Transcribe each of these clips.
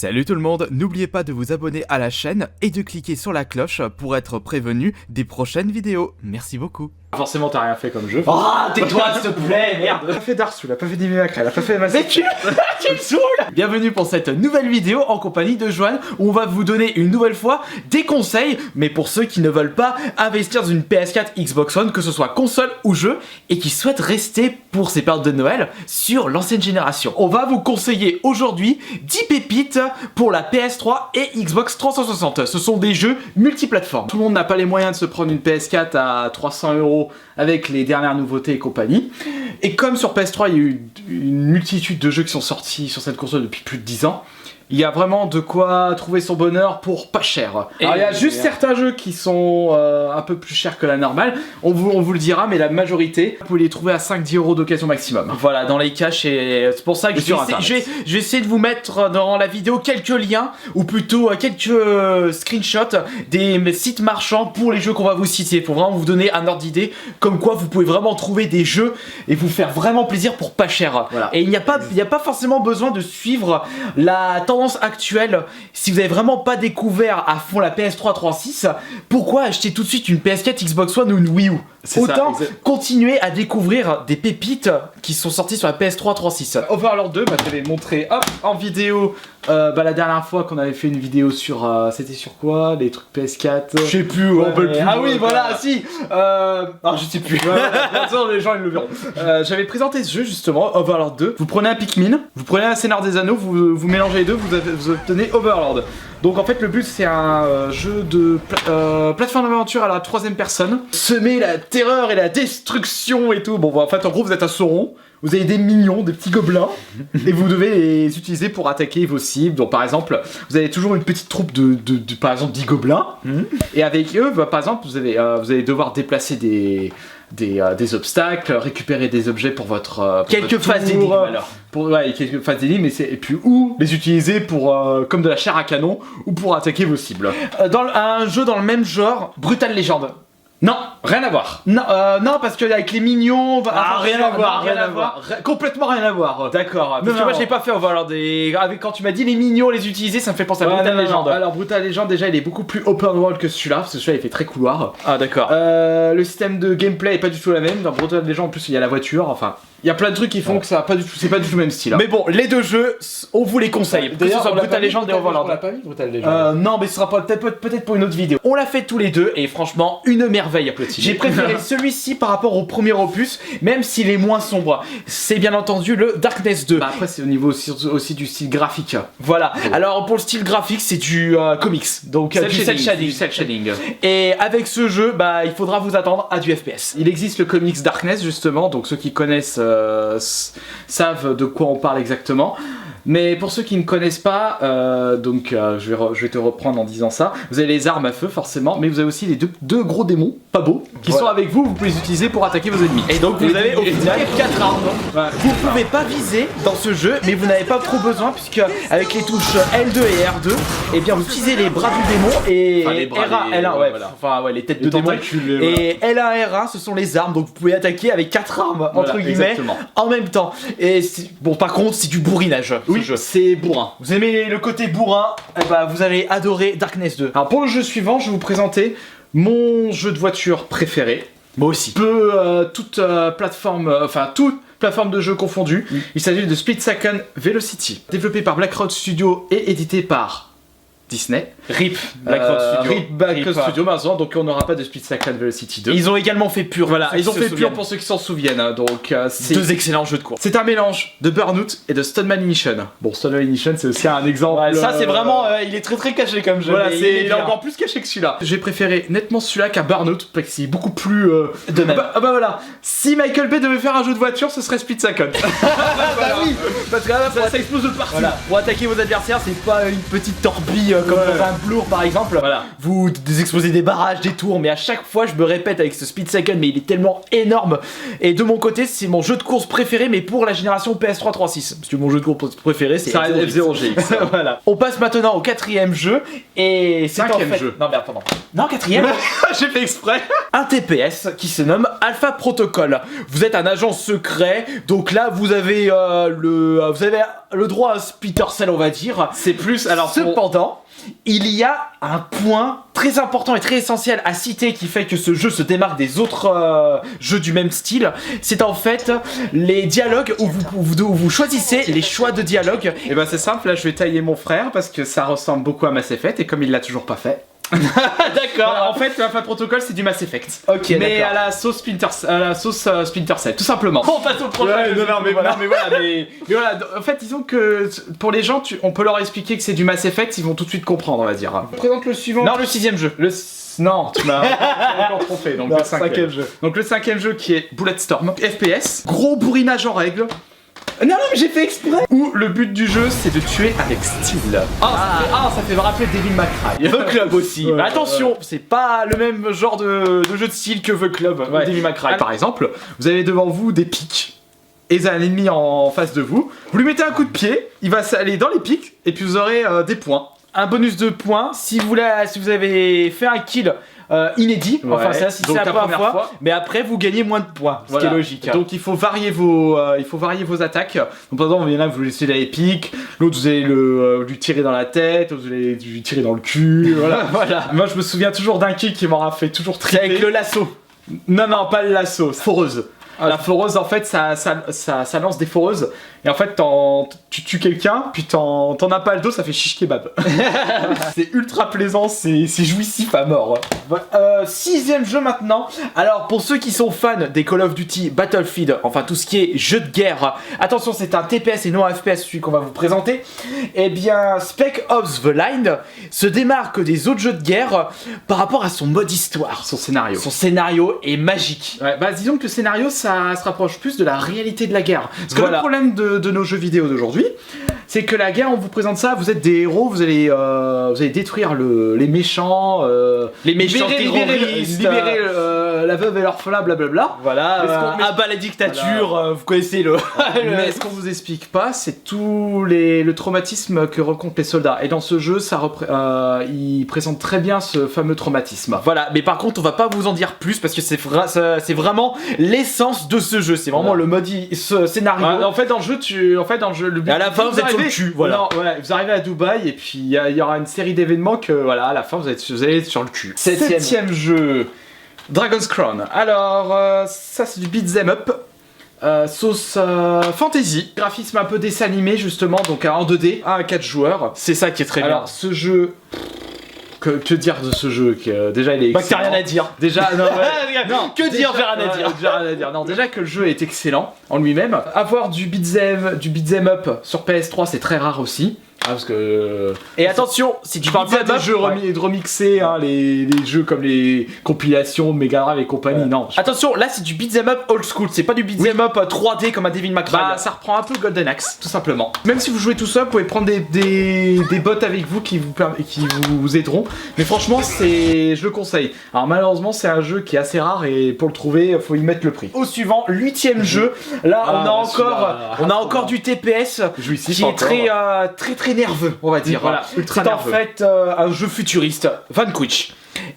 Salut tout le monde, n'oubliez pas de vous abonner à la chaîne et de cliquer sur la cloche pour être prévenu des prochaines vidéos. Merci beaucoup. Forcément t'as rien fait comme jeu. Oh, tais-toi s'il te plaît, merde. Elle a pas fait Darsu, elle a pas fait Dimimacra, elle a pas fait Massacre. Tu me saoules. Bienvenue pour cette nouvelle vidéo en compagnie de Joanne où on va vous donner une nouvelle fois des conseils, mais pour ceux qui ne veulent pas investir dans une PS4 Xbox One, que ce soit console ou jeu, et qui souhaitent rester pour ces périodes de Noël sur l'ancienne génération. On va vous conseiller aujourd'hui 10 pépites pour la PS3 et Xbox 360. Ce sont des jeux multiplateformes. Tout le monde n'a pas les moyens de se prendre une PS4 à 300 € avec les dernières nouveautés et compagnie. Et comme sur PS3 il y a eu une multitude de jeux qui sont sortis sur cette console depuis plus de 10 ans, il y a vraiment de quoi trouver son bonheur pour pas cher. Alors il y a juste certains jeux qui sont un peu plus chers que la normale, on vous le dira, mais la majorité, vous pouvez les trouver à 5-10 € d'occasion maximum. Voilà, dans les caches, et c'est pour ça que je vais essayer de vous mettre dans la vidéo quelques liens, ou plutôt quelques screenshots des sites marchands pour les jeux qu'on va vous citer, pour vraiment vous donner un ordre d'idée, comme quoi vous pouvez vraiment trouver des jeux et vous faire vraiment plaisir pour pas cher. Voilà. Et il n'y a pas forcément besoin de suivre la tendance actuelle. Si vous avez vraiment pas découvert à fond la PS3 3.6, pourquoi acheter tout de suite une PS4 Xbox One ou une Wii U? Autant continuer à découvrir des pépites qui sont sorties sur la PS3 3.6. Overlord 2, je vais le montrer en vidéo. La dernière fois qu'on avait fait une vidéo sur c'était sur quoi, les trucs PS4, je sais plus, ah oui voilà, si non je sais plus, les gens ils le verront. J'avais présenté ce jeu justement, Overlord 2. Vous prenez un Pikmin, vous prenez un Seigneur des Anneaux, vous mélangez les deux, vous obtenez Overlord. Donc en fait le but c'est un jeu de plateforme d'aventure à la 3ème personne. Semer la terreur et la destruction et tout. Bon en fait en gros vous êtes un Sauron. Vous avez des minions, des petits gobelins, et vous devez les utiliser pour attaquer vos cibles. Donc par exemple, vous avez toujours une petite troupe de par exemple 10 gobelins, et avec eux, par exemple, vous allez devoir déplacer des obstacles, récupérer des objets pour votre quelques phases d'énigmes alors. Quelques phases d'énigmes, et puis ou les utiliser pour comme de la chair à canon ou pour attaquer vos cibles. Dans un jeu dans le même genre, Brutal Legend. Non, rien à voir. Non, parce que avec les mignons, rien à voir. Complètement rien à voir. D'accord. Parce que moi, j'ai pas fait Overlord. Quand tu m'as dit les mignons, les utiliser, ça me fait penser à Brutal Legend. Alors Brutal Legend, déjà, il est beaucoup plus open world que celui-là, parce que celui-là, il fait très couloir. Ah d'accord. Le système de gameplay est pas du tout la même. Dans Brutal Legend, en plus, il y a la voiture. Enfin, il y a plein de trucs qui font que ça pas du tout, c'est pas du tout le même style. Mais bon, les deux jeux, on vous les conseille. Que ce soit Brutal Legend et Overlord. On l'a pas vu Brutal Legend. Non, mais ce sera peut-être pour une autre vidéo. On l'a fait tous les deux et franchement, une merveille. J'ai préféré celui-ci par rapport au premier opus, même s'il est moins sombre. C'est bien entendu le Darkness 2. Après, c'est au niveau aussi du style graphique. Voilà. Alors pour le style graphique, c'est du comics, donc du cel shading. Et avec ce jeu, il faudra vous attendre à du FPS. Il existe le comics Darkness justement, donc ceux qui connaissent savent de quoi on parle exactement. Mais pour ceux qui ne connaissent pas, je vais te reprendre en disant ça. Vous avez les armes à feu forcément, mais vous avez aussi les deux gros démons, pas beaux, qui sont avec vous. Vous pouvez les utiliser pour attaquer vos ennemis. Et donc vous avez au final 4 armes. Vous pouvez pas viser dans ce jeu, mais vous n'avez pas trop besoin puisque avec les touches L2 et R2, et bien vous utilisez les bras du démon et R1, L1, les têtes de démon. Et L1, R1, ce sont les armes. Donc vous pouvez attaquer avec 4 armes entre guillemets en même temps. Et bon, par contre, c'est du bourrinage. Oui, c'est bourrin. Vous aimez le côté bourrin, vous allez adorer Darkness 2. Alors pour le jeu suivant, je vais vous présenter mon jeu de voiture préféré. Moi aussi. Toute plateforme de jeu confondue. Il s'agit de Split Second Velocity, développé par Black Road Studio et édité par Disney. RIP Black Road Studio maintenant, donc on n'aura pas de Split Second Velocity 2. Ils ont également fait Pure. Voilà, ils ont fait Pure pour ceux qui s'en souviennent. Donc c'est deux excellents jeux de course. C'est un mélange de Burnout et de Stuntman Ignition. Bon, Stuntman Ignition c'est aussi un exemple. Ça c'est vraiment, il est très caché comme jeu. Voilà, il est encore plus caché que celui-là. J'ai préféré nettement celui-là qu'un Burnout parce que c'est beaucoup plus. De même. Voilà. Si Michael Bay devait faire un jeu de voiture, ce serait Split Second. Oui. Parce que là, ça explose de partout. Voilà. Pour attaquer vos adversaires, c'est pas une petite torbille comme dans un Blour par exemple. Voilà. Vous explosez des barrages, des tours, mais à chaque fois je me répète avec ce Speed Second, mais il est tellement énorme. Et de mon côté, c'est mon jeu de course préféré, mais pour la génération PS3 3.6. Parce que mon jeu de course préféré, c'est F-Zero GX. Voilà. On passe maintenant au 4ème jeu, et c'est en fait... jeu. Non mais attends, non 4ème. J'ai fait exprès. Un TPS qui se nomme Alpha Protocol. Vous êtes un agent secret, donc là vous avez le droit à Splinter Cell, on va dire. C'est plus alors. Cependant, il y a un point très important et très essentiel à citer qui fait que ce jeu se démarque des autres jeux du même style. C'est en fait les dialogues où vous choisissez les choix de dialogue. Et ben c'est simple, là je vais tailler mon frère parce que ça ressemble beaucoup à Mass Effect et comme il l'a toujours pas fait. D'accord. Voilà, en fait, Alpha Protocol c'est du Mass Effect. Ok. Mais à la sauce Splinter Cell, tout simplement. On passe au prochain. Ouais, mais voilà, mais voilà. En fait, disons que pour les gens, on peut leur expliquer que c'est du Mass Effect, ils vont tout de suite comprendre, on va dire. Je présente le suivant. Non, le 6ème jeu. Non, tu m'as encore trompé. Donc non, le 5ème jeu. Donc le 5ème jeu qui est Bulletstorm, FPS, gros bourrinage en règle. Non, mais j'ai fait exprès. Où le but du jeu c'est de tuer avec style. Ça fait me rappeler Devil May Cry. The Club aussi. Ouais, mais attention, c'est pas le même genre de jeu de style que The Club ou Devil May Cry. Par exemple, vous avez devant vous des pics et un ennemi en face de vous. Vous lui mettez un coup de pied, il va aller dans les pics et puis vous aurez des points. Un bonus de points si vous avez fait un kill inédit, enfin ça si c'est la première fois, mais après vous gagnez moins de points, ce qui est logique. Donc il faut varier vos attaques. Donc par exemple, il y en a vous laissez les pics, l'autre vous allez lui tirer dans la tête, l'autre vous allez lui tirer dans le cul, voilà. Voilà. Moi je me souviens toujours d'un kill qui m'aura fait toujours triper. C'est avec le lasso. Non, pas le lasso, foreuse. La foreuse en fait ça lance des foreuses et en fait tu tues quelqu'un puis t'en as pas le dos, ça fait shish kebab. C'est ultra plaisant, c'est jouissif à mort. 6ème jeu maintenant. Alors pour ceux qui sont fans des Call of Duty Battlefield, enfin tout ce qui est jeu de guerre, attention c'est un TPS et non un FPS celui qu'on va vous présenter. Eh bien Spec Ops The Line se démarque des autres jeux de guerre par rapport à son mode histoire. Son scénario. Son scénario est magique. Ouais, bah disons que le scénario ça se rapproche plus de la réalité de la guerre. Parce que le problème de nos jeux vidéo d'aujourd'hui, c'est que la guerre, on vous présente ça, vous êtes des héros, vous allez détruire les méchants, libérer la veuve et l'orphelin, blablabla. Voilà, abat la dictature, voilà. Vous connaissez le... Mais ce qu'on vous explique pas, c'est tout le traumatisme que rencontrent les soldats. Et dans ce jeu, il présente très bien ce fameux traumatisme. Voilà, mais par contre, on va pas vous en dire plus parce que c'est vraiment l'essence de ce jeu. C'est vraiment le mode scénario. Ouais, en fait, dans le jeu, le but. Et à la fin, vous êtes sur le cul. Voilà. Non, voilà, vous arrivez à Dubaï et puis il y aura une série d'événements que, voilà, à la fin, vous allez être sur le cul. 7ème jeu, Dragon's Crown. Alors, ça, c'est du beat'em up. Sauce fantasy, graphisme un peu dessin animé justement, donc en 2D, à 4 joueurs. C'est ça qui est très bien. Alors, ce jeu. Que dire de ce jeu déjà il est excellent. Bah, t'as rien à dire. Déjà, non, que dire, j'ai rien à dire. Déjà rien à dire. Non, déjà que le jeu est excellent en lui-même. Avoir du beat'em up sur PS3, c'est très rare aussi. Parce que... Et attention, si tu parles pas des jeux remixés, hein, les jeux comme les compilations Mega Drive et compagnie, non. Attention, là c'est du beat'em up old school, c'est pas du beat'em up 3D comme un Devil May Cry. Bah ça reprend un peu Golden Axe, tout simplement. Même si vous jouez tout seul, vous pouvez prendre des bots avec vous qui vous aideront. Mais franchement, je le conseille. Alors malheureusement, c'est un jeu qui est assez rare et pour le trouver, faut y mettre le prix. Au suivant, 8ème jeu. Là, on a encore du TPS qui est très nerveux, on va dire. Voilà, c'est en fait un jeu futuriste, Vanquish.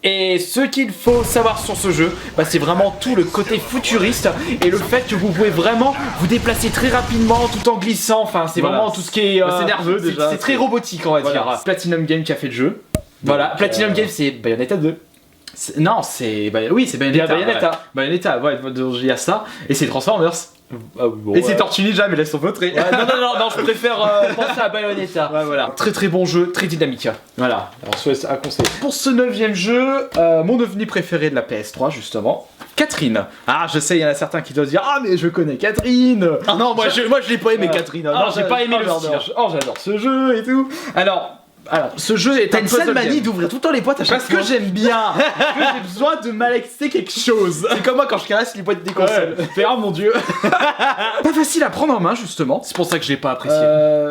Et ce qu'il faut savoir sur ce jeu, bah, c'est vraiment tout le côté futuriste et le fait que vous pouvez vraiment vous déplacer très rapidement tout en glissant. Enfin, c'est vraiment tout ce qui est. C'est nerveux déjà. C'est très robotique, on va dire. Platinum Game qui a fait le jeu. Voilà, Platinum Game, c'est Bayonetta 2. Non, c'est Bayonetta. Bayonetta, il y a ça. Et c'est Transformers. Et c'est Tortue Ninja, mais laisse tomber. Non, je préfère penser à Bayonetta. Ouais, voilà. Très bon jeu, très dynamique. Voilà, alors à conseiller. Pour ce 9ème jeu, mon ovni préféré de la PS3, justement, Catherine. Ah, je sais, il y en a certains qui doivent dire ah, mais je connais Catherine. Ah non, moi je l'ai pas aimé, Catherine. Non, j'ai pas aimé le style. Oh, j'adore ce jeu et tout. Alors. Alors, ce jeu est T'as un une sale puzzle manie game. d'ouvrir tout le temps les boîtes à chaque Parce fois. que j'aime bien. Parce que j'ai besoin de malaxer quelque chose. C'est comme moi quand je caresse les boîtes des consoles. Oh mon dieu. Pas facile à prendre en main justement. C'est pour ça que je l'ai pas apprécié.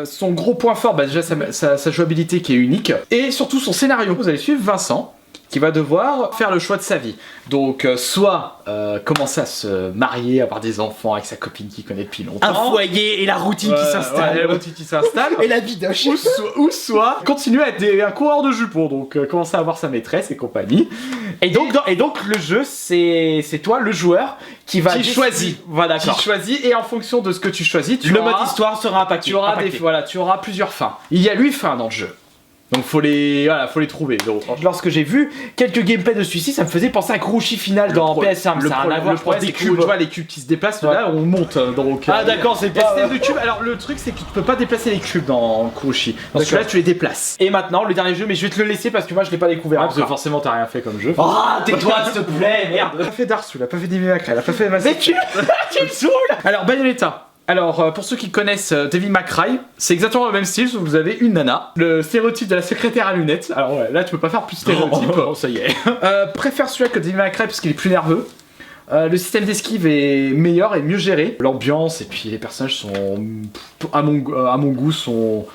Son gros point fort, bah déjà sa jouabilité qui est unique. Et surtout son scénario. Vous allez suivre Vincent, qui va devoir faire le choix de sa vie. Donc soit commencer à se marier, avoir des enfants avec sa copine qu'il connaît depuis longtemps. Un foyer et la routine qui s'installe. Ouais, la routine qui s'installe. Et la bidoche. Ou soit continuer à être un coureur de jupons, donc commencer à avoir sa maîtresse et compagnie. Et donc le jeu, c'est toi le joueur qui va choisit. Voilà, Qui d'accord. choisit, et en fonction de ce que tu choisis, Le mode histoire sera impacté. tu auras plusieurs fins. Il y a 8 fins dans le jeu. Donc faut les trouver. Donc, Lorsque j'ai vu quelques gameplays de celui-ci, ça me faisait penser à Kuroshi Final dans PS1. Ça a rien à voir, je crois, des c'est cubes, cool. tu vois les cubes qui se déplacent, là on monte donc. Ah d'accord, c'est Et pas... système de cubes. Alors le truc c'est que tu peux pas déplacer les cubes dans Kuroshi. Dans celui-là tu les déplaces. Et maintenant, le dernier jeu, mais je vais te le laisser parce que moi je l'ai pas découvert Parce que encore. forcément t'as rien fait comme jeu. Oh, Tais-toi, s'il te plaît, merde. Elle a pas fait Darsu, elle a pas fait Devil May Cry, elle a pas fait Mass Mais Effect. tu me saoules. Alors Bayonetta. Alors pour ceux qui connaissent Devil May Cry, c'est exactement le même style, où vous avez une nana, le stéréotype de la secrétaire à lunettes. Alors ouais, là tu peux pas faire plus stéréotype. ça y est. Préfère celui-là que Devil May Cry parce qu'il est plus nerveux. Le système d'esquive est meilleur et mieux géré. L'ambiance et puis les personnages sont, à mon goût, sont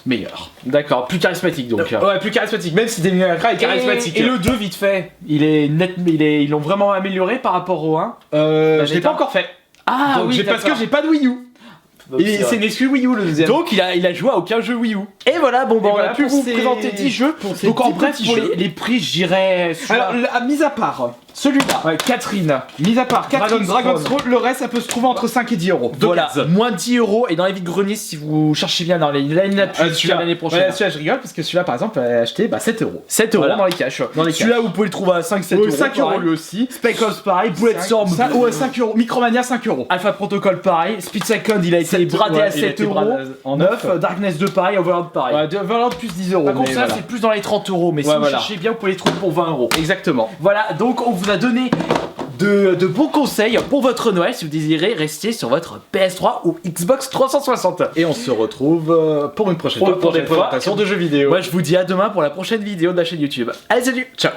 meilleurs. D'accord, plus charismatique donc. Ouais, plus charismatique, même si Devil May Cry est charismatique. Et le 2 vite fait, il est net, ils l'ont vraiment amélioré par rapport au 1. Je l'ai pas encore fait. Ah Donc, oui, parce que j'ai pas de Wii U. Et c'est une exclu Wii U le deuxième. Donc il a joué à aucun jeu Wii U. Et voilà, bon, Et voilà on a pu pour vous ces- présenter 10 jeux. pour ces Donc en 10 bref, petits pour jeux. les prix, j'irais sur Alors, mis à part celui-là, ouais, Catherine, mis à part Catherine, Dragon's Dragon's Throne, le reste ça peut se trouver entre 5 et 10 euros. voilà, moins de 10 euros et dans les vides-greniers si vous cherchez bien dans les line-up jusqu'à l'année prochaine. Ouais, celui-là je rigole parce que celui-là par exemple elle a acheté 7 euros. 7 euros Voilà. dans les cash. Dans les Celui-là, vous pouvez le trouver à 5-7 euros. 5 euros pareil. lui aussi. Spec Ops pareil, Bulletstorm, Ouais, 5 euros. Micromania 5 euros. Alpha Protocol pareil, Speed Second il a été bradé à 7 euros. En Neuf, 9. Darkness 2 pareil, Overlord pareil. Ouais, de Valorant plus 10 euros. Par contre, mais ça voilà. c'est plus dans les 30 euros, mais si Ouais, vous voilà. cherchez bien, vous pouvez les trouver pour 20 euros. Exactement. Voilà, donc on vous a donné de bons conseils pour votre Noël si vous désirez rester sur votre PS3 ou Xbox 360. Et on se retrouve pour une prochaine Pour fois pour des prochaine fois. présentations de jeux vidéo. Moi je vous dis à demain pour la prochaine vidéo de la chaîne YouTube. Allez, salut. Ciao.